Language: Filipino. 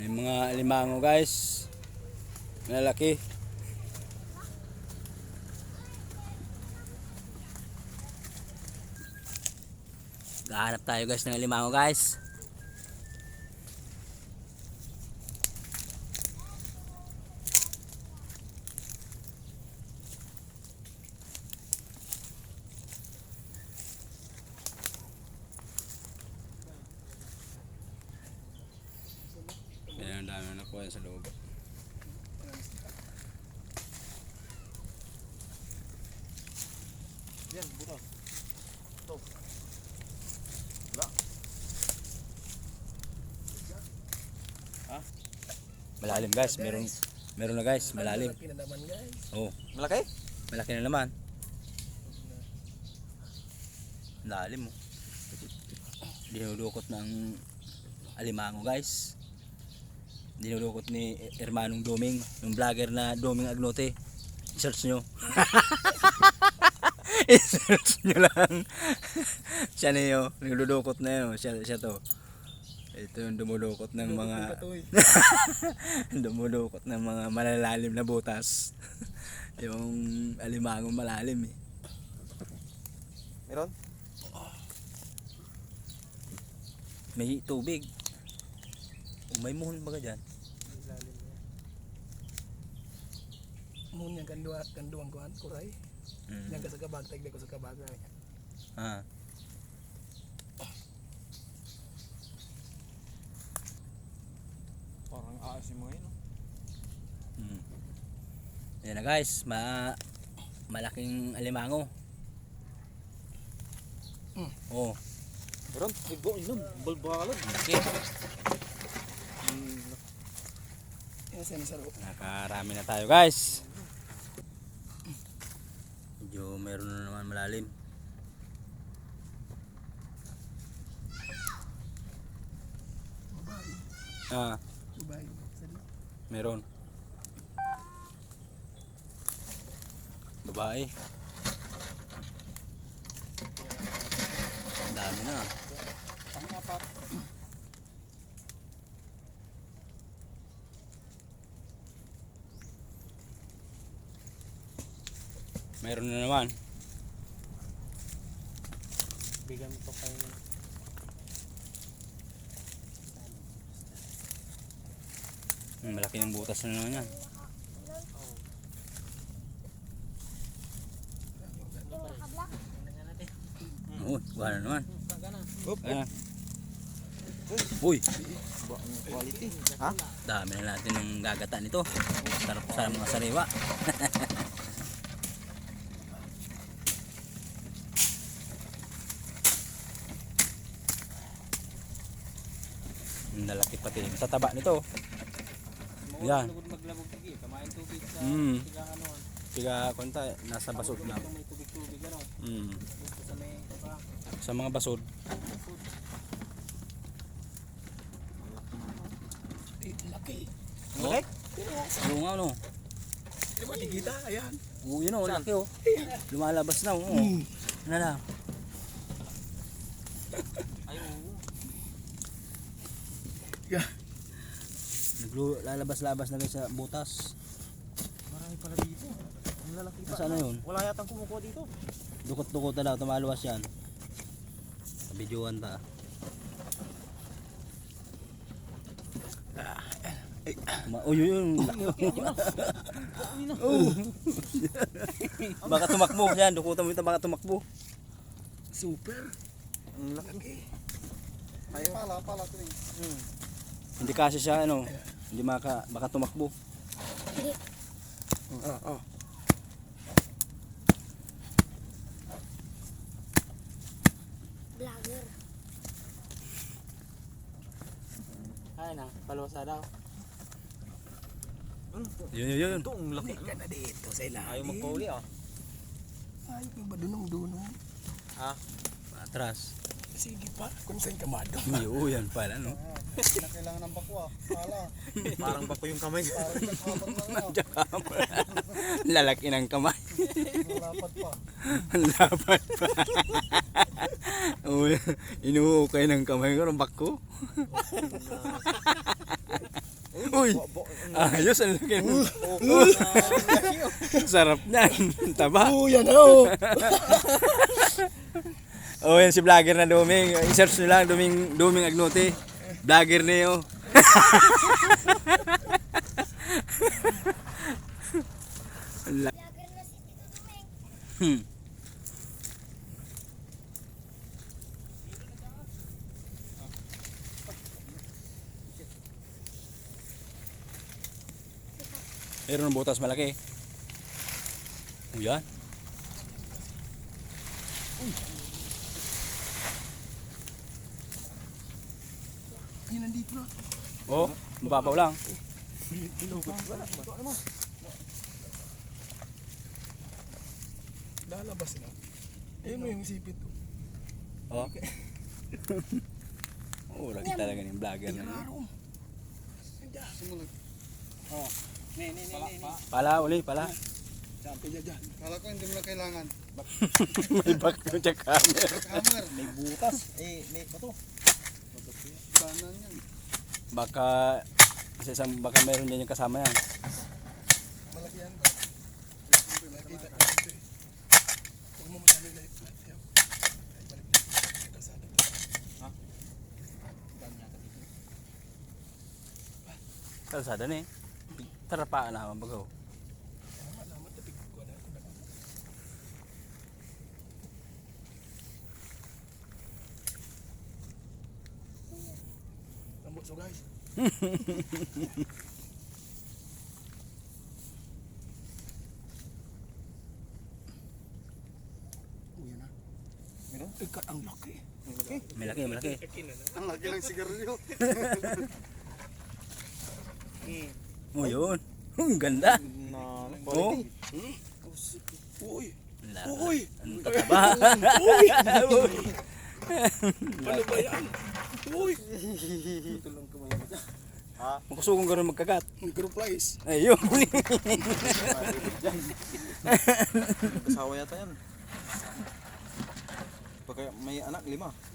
May mga alimango guys. Malalaki. Gahanap tayo guys ng alimango guys. Ayan, ang dami na nakuha sa loob. Yan, buto. Ito. Wala. Ha? Malalim guys, meron na guys, malalim. Malaki na naman guys. Oh, Malaki? malaki na naman. Lalim oh. Dinudukot ng alimango guys. Dinudukot ni Hermanong Doming, yung vlogger na Doming Agnote. I-search nyo. I-search nyo lang. Siya na yun, nagdudukot na yun. Siya to. Ito yung dumudukot ng mga dumudukot ng mga malalalim na butas. Yung alimango malalim eh. Meron? May tubig. May muhon baga dyan. Mun yang kanduang kuan kuray. Yang sa kabag tagda ko sa kabagay. Ah. Parang aasim mo yun. Ayan na guys, malaking alimango. Oh, Meron? Igo, inom. Balbalad. laki. Yan sa nasaro. Nakarami na tayo guys. Medyo meron na naman malalim. Ah, Babae. meron. Babae. Ang dami na. Pang-apat. Meron na naman. Bigyan mo to kay... Malaki ng butas na naman yan. Uy, wala na naman. Ayan. Uy, Quality. Ha? dami na natin ng gagata nito. Sarap sa mga sariwa. Ang lalaki pati sa taba nito. Yan. Maglabog tigi, kamain tubig sa tigang ano. Tiga konta nasa basod lang. May tubig-tubig ano. Gusto sa may pa. Sa mga basod. Laki. Malaki? Oo nga no. Di ba kita? Ayan. Oo yun o, laki o. Lumalabas na o. Ano lang. Ay, oo. Yeah. Lalabas-labas na guys sa butas. Marami pala dito. Ang lalaki pa. Saan na yun? Wala yatang kumukuha dito. Dukot-dukot na daw, tumaluwas yan. Videoan ta. Uy, yun. Baka tumakbo yan, dukutan mo ito, baka tumakbo. Super. Ang laki. Ay pala to. Hindi kasi siya ano, hindi baka tumakbo. Oh. Vlogger. Ay na, palusa daw. Yun. Ito, ang laki. Ka na dito sa ilalim. Ayaw magpauli ah. Ay, ba dunong-dunong. Ha? Atras. Sige pa, kung saan ka madong. Yo, yan pala no. Kailangan ng bakwa. Pala. Parang bako yung kamay. Parang nagkakabar na nga. Lalaki ng kamay. Malapad pa. Ang lapat pa. Inuukay ng kamay ko ng bako. Uy! Ayos, ang laki. Sarap niyan. Taba. Oh, yan oh. Oh, yan si vlogger na Duming. I-search nyo lang, Duming Agnote. Vlogger na yun. Meron ng butas malaki. Oh, yan. Ay, nandito na. Oh, mababaw lang. Lalabas na. Ayun mo yung isipit. Oh. Oh, lagi talaga ng vlogger na yun. Klaro. Sumunod. Pala, uli, pala. Sampai dyan. Kala ko hindi mo na kailangan. May back to check camera. Hammer. May butas. May bato. Kanan yan. Baka, baka meron dyan yung kasama yan. Malaki yan. Nakita ko dito eh. Huwag mo masyado yung life. Ay, balik na. Kalsada. Kalsada na eh. Tarapaan na habang bagaw. Malamat na pigko na ako na. Lambot so guys. Uy, na. Ikat ang laki. Malaki, malaki. Ang laki ng sigarilyo. Oh, yun. Ang ganda. Na, Oh. Uy. Lala. Uy. Ang tataba. Uy. Ano ba yan? Uy. Magkusugong gano'n magkagat. Micro flies. Ayun. Kasawa yata yan. Pagka may anak, 5.